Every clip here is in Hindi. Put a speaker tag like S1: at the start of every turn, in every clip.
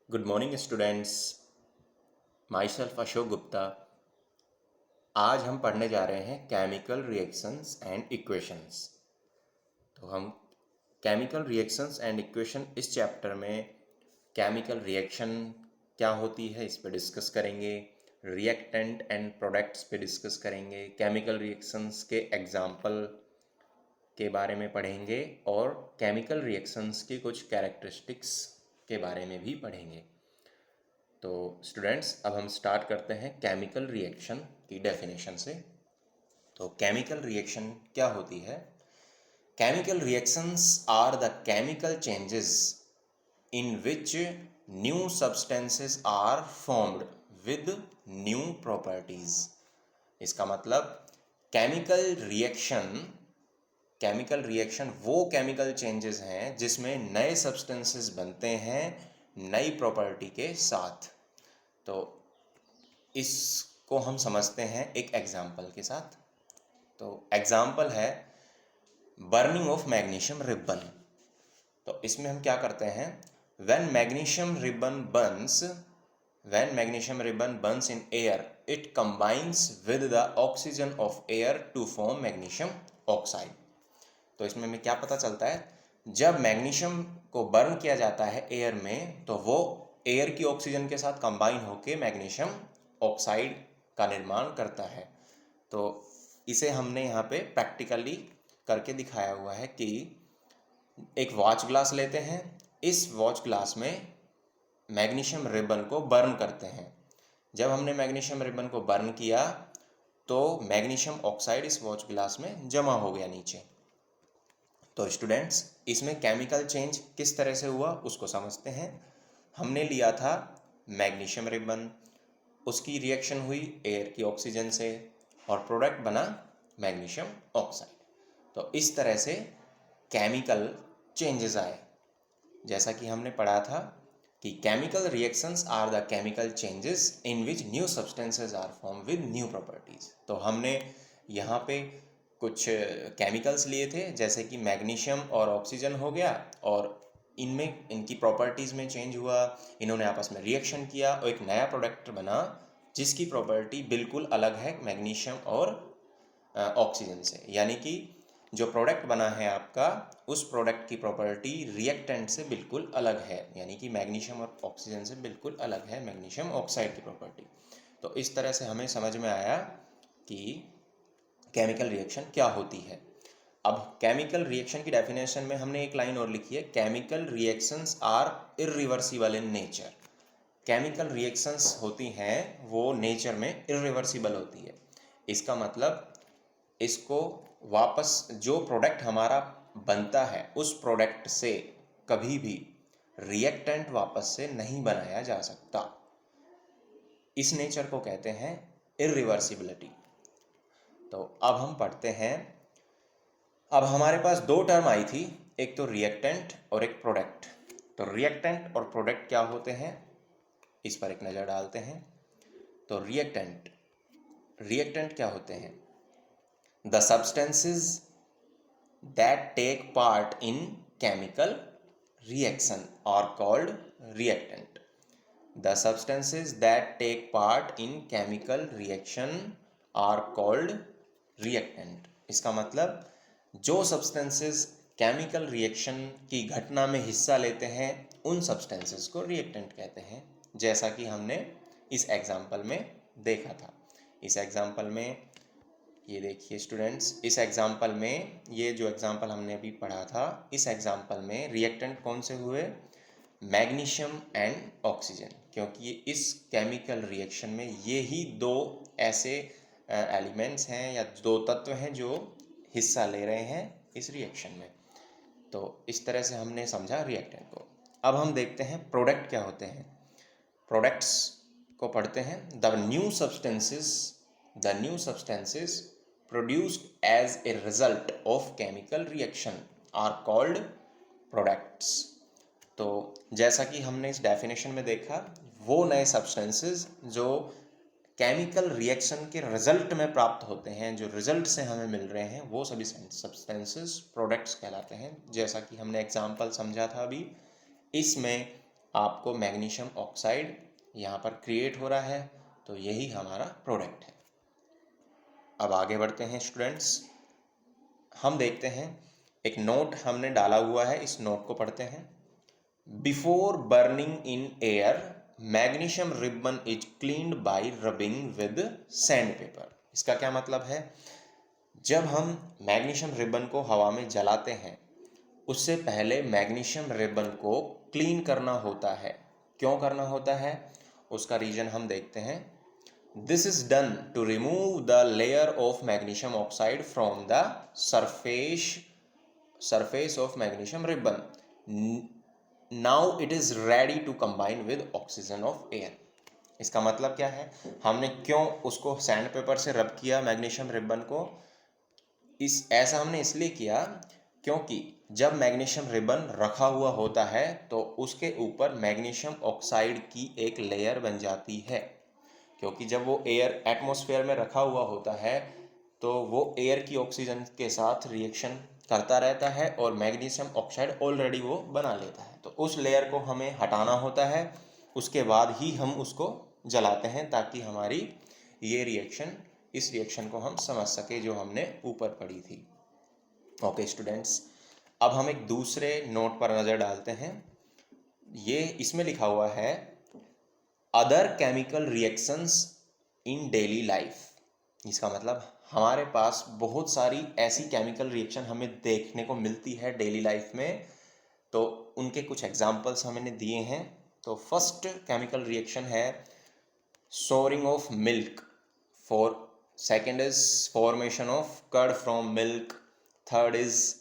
S1: Good morning students. My self Ashok Gupta. आज हम पढ़ने जा रहे हैं केमिकल रिएक्शंस एंड इक्वेशंस। तो हम केमिकल रिएक्शंस एंड इक्वेशन इस चैप्टर में केमिकल रिएक्शन क्या होती है इस पे डिस्कस करेंगे, रिएक्टेंट एंड प्रोडक्ट्स पे डिस्कस करेंगे, केमिकल रिएक्शंस के एग्जाम्पल के बारे में पढ़ेंगे और केमिकल रिएक्शंस की कुछ कैरेक्टरिस्टिक्स के बारे में भी पढ़ेंगे। तो स्टूडेंट्स अब हम स्टार्ट करते हैं केमिकल रिएक्शन की डेफिनेशन से। तो केमिकल रिएक्शन क्या होती है? Chemical reactions are the chemical changes in which new substances are formed with new properties. इसका मतलब केमिकल रिएक्शन वो केमिकल चेंजेस हैं जिसमें नए सब्सटेंसेस बनते हैं नई प्रॉपर्टी के साथ। तो इसको हम समझते हैं एक एग्जाम्पल के साथ। तो एग्जाम्पल है बर्निंग ऑफ मैग्नीशियम रिबन। तो इसमें हम क्या करते हैं, when magnesium ribbon burns in air it combines with the oxygen of air to form magnesium oxide. तो इसमें हमें क्या पता चलता है, जब मैग्नीशियम को बर्न किया जाता है एयर में तो वो एयर की ऑक्सीजन के साथ कंबाइन होकर मैग्नीशियम ऑक्साइड का निर्माण करता है। तो इसे हमने यहाँ पे प्रैक्टिकली करके दिखाया हुआ है कि एक वॉच ग्लास लेते हैं, इस वॉच ग्लास में मैग्नीशियम रिबन को बर्न करते हैं। जब हमने मैग्नीशियम रिबन को बर्न किया तो मैग्नीशियम ऑक्साइड इस वॉच ग्लास में जमा हो गया नीचे। तो स्टूडेंट्स इसमें केमिकल चेंज किस तरह से हुआ उसको समझते हैं। हमने लिया था मैग्नीशियम रिबन, उसकी रिएक्शन हुई एयर की ऑक्सीजन से और प्रोडक्ट बना मैग्नीशियम ऑक्साइड। तो इस तरह से केमिकल चेंजेस आए। जैसा कि हमने पढ़ा था कि chemical reactions are the chemical changes in which new substances are form with new properties. तो हमने यहाँ पे कुछ केमिकल्स लिए थे जैसे कि मैग्नीशियम और ऑक्सीजन हो गया, और इनमें इनकी प्रॉपर्टीज़ में चेंज हुआ, इन्होंने आपस में रिएक्शन किया और एक नया प्रोडक्ट बना जिसकी प्रॉपर्टी बिल्कुल अलग है मैग्नीशियम और ऑक्सीजन से। यानी कि जो प्रोडक्ट बना है आपका, उस प्रोडक्ट की प्रॉपर्टी रिएक्टेंट से बिल्कुल अलग है, यानी कि मैग्नीशियम और ऑक्सीजन से बिल्कुल अलग है मैग्नीशियम ऑक्साइड की प्रॉपर्टी। तो इस तरह से हमें समझ में आया कि केमिकल रिएक्शन क्या होती है। अब केमिकल रिएक्शन की डेफिनेशन में हमने एक लाइन और लिखी है, chemical reactions are irreversible in nature. Chemical reactions होती हैं वो नेचर में इरिवर्सिबल होती है। इसका मतलब इसको वापस जो प्रोडक्ट हमारा बनता है उस प्रोडक्ट से कभी भी रिएक्टेंट वापस से नहीं बनाया जा सकता। इस नेचर को कहते हैं इरिवर्सिबिलिटी। तो अब हम पढ़ते हैं। अब हमारे पास दो टर्म आई थी, एक तो रिएक्टेंट और एक प्रोडक्ट। तो रिएक्टेंट और प्रोडक्ट क्या होते हैं इस पर एक नज़र डालते हैं। तो रिएक्टेंट क्या होते हैं? The substances that take part in chemical reaction are called reactant. The substances that take part in chemical reaction are called reactant. इसका मतलब जो सब्सटेंसेस केमिकल रिएक्शन की घटना में हिस्सा लेते हैं उन सब्सटेंसेस को रिएक्टेंट कहते हैं, जैसा कि हमने इस एग्जाम्पल में देखा था। इस एग्जाम्पल में ये देखिए स्टूडेंट्स, इस एग्जाम्पल में ये जो एग्जाम्पल हमने अभी पढ़ा था, इस एग्जाम्पल में रिएक्टेंट कौन से हुए? मैग्नीशियम एंड ऑक्सीजन, क्योंकि इस केमिकल रिएक्शन में ये ही दो ऐसे एलिमेंट्स हैं या दो तत्व हैं जो हिस्सा ले रहे हैं इस रिएक्शन में। तो इस तरह से हमने समझा रिएक्टेंट को। अब हम देखते हैं प्रोडक्ट क्या होते हैं। प्रोडक्ट्स को पढ़ते हैं। The new substances produced as a result of chemical reaction are called products। तो जैसा कि हमने इस डेफिनेशन में देखा, वो नए सब्सटेंसेस जो केमिकल रिएक्शन के रिजल्ट में प्राप्त होते हैं, जो रिजल्ट से हमें मिल रहे हैं, वो सभी सब्सटेंसेस प्रोडक्ट्स कहलाते हैं। जैसा कि हमने एग्जाम्पल समझा था अभी, इसमें आपको मैग्नीशियम ऑक्साइड यहाँ पर क्रिएट हो रहा है, तो यही हमारा प्रोडक्ट है। अब आगे बढ़ते हैं स्टूडेंट्स, हम देखते हैं एक नोट हमने डाला हुआ है, इस नोट को पढ़ते हैं। Before burning in air magnesium ribbon is cleaned bye rubbing with sand paper. इसका क्या मतलब है? जब हम मैग्नीशियम रिबन को हवा में जलाते हैं, उससे पहले मैग्नीशियम रिबन को क्लीन करना होता है। क्यों करना होता है, उसका रीजन हम देखते हैं। This is done to remove the layer of magnesium oxide from the surface of magnesium ribbon. Now it is ready to combine with oxygen of air. इसका मतलब क्या है, हमने क्यों उसको सैंड पेपर से रब किया मैग्नीशियम रिबन को? ऐसा हमने इसलिए किया क्योंकि जब मैग्नीशियम रिबन रखा हुआ होता है तो उसके ऊपर मैग्नीशियम ऑक्साइड की एक लेयर बन जाती है। क्योंकि जब वो एयर एटमॉस्फेयर में रखा हुआ होता है तो वो एयर की ऑक्सीजन के साथ रिएक्शन करता रहता है और मैग्नीशियम ऑक्साइड ऑलरेडी वो बना लेता है। तो उस लेयर को हमें हटाना होता है, उसके बाद ही हम उसको जलाते हैं ताकि हमारी ये रिएक्शन, इस रिएक्शन को हम समझ सके जो हमने ऊपर पढ़ी थी। ओके स्टूडेंट्स, अब हम एक दूसरे नोट पर नज़र डालते हैं। ये इसमें लिखा हुआ है other chemical reactions in daily life. इसका मतलब हमारे पास बहुत सारी ऐसी केमिकल रिएक्शन हमें देखने को मिलती है डेली लाइफ में, तो उनके कुछ एग्जांपल्स हमने दिए हैं। तो फर्स्ट केमिकल रिएक्शन है souring of milk, second is formation of curd from milk, third is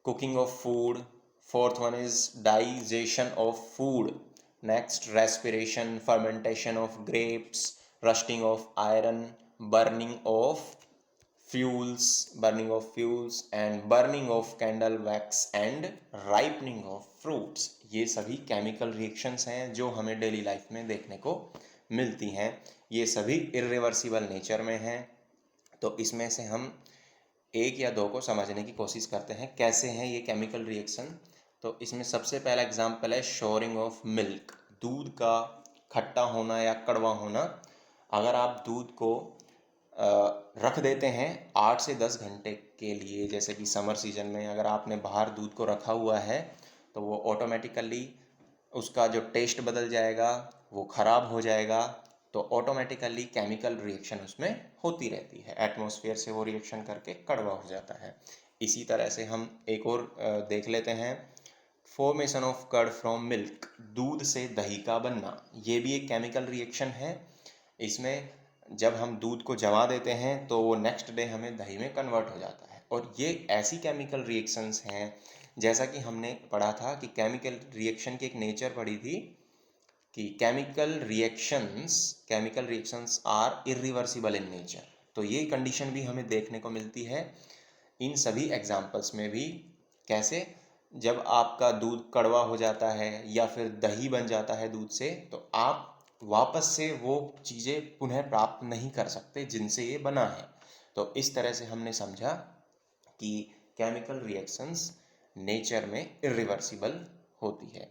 S1: cooking of food, fourth one is digestion of food, next respiration, fermentation of grapes, rusting of iron, burning of fuels and burning of candle wax and ripening of fruits। ये सभी केमिकल रिएक्शंस हैं जो हमें डेली लाइफ में देखने को मिलती हैं। ये सभी इर्रिवर्सिबल नेचर में हैं। तो इसमें से हम एक या दो को समझने की कोशिश करते हैं कैसे हैं ये केमिकल रिएक्शन। तो इसमें सबसे पहला एग्जांपल है शोरिंग ऑफ मिल्क, दूध का खट्टा होना या कड़वा होना। अगर आप दूध को रख देते हैं 8 से 10 घंटे के लिए, जैसे कि समर सीजन में अगर आपने बाहर दूध को रखा हुआ है तो वो ऑटोमेटिकली उसका जो टेस्ट बदल जाएगा, वो ख़राब हो जाएगा। तो ऑटोमेटिकली केमिकल रिएक्शन उसमें होती रहती है, एटमॉस्फेयर से वो रिएक्शन करके कड़वा हो जाता है। इसी तरह से हम एक और देख लेते हैं formation of curd from milk, दूध से दही का बनना। ये भी एक केमिकल रिएक्शन है। इसमें जब हम दूध को जमा देते हैं तो वो नेक्स्ट डे हमें दही में कन्वर्ट हो जाता है। और ये ऐसी केमिकल रिएक्शंस हैं, जैसा कि हमने पढ़ा था कि केमिकल रिएक्शन की एक नेचर पढ़ी थी कि chemical reactions are irreversible in nature. तो ये कंडीशन भी हमें देखने को मिलती है इन सभी एग्जाम्पल्स में भी। कैसे? जब आपका दूध कड़वा हो जाता है या फिर दही बन जाता है दूध से, तो आप वापस से वो चीज़ें पुनः प्राप्त नहीं कर सकते जिनसे ये बना है। तो इस तरह से हमने समझा कि केमिकल रिएक्शंस नेचर में इरिवर्सिबल होती है।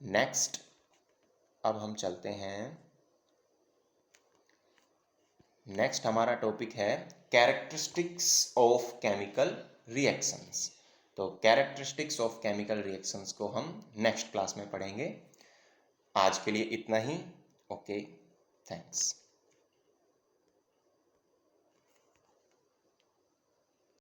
S1: नेक्स्ट, अब हम चलते हैं, नेक्स्ट हमारा टॉपिक है कैरेक्टरिस्टिक्स ऑफ केमिकल रिएक्शंस। तो कैरेक्टरिस्टिक्स ऑफ केमिकल रिएक्शंस को हम नेक्स्ट क्लास में पढ़ेंगे। आज के लिए इतना ही। Okay, thanks.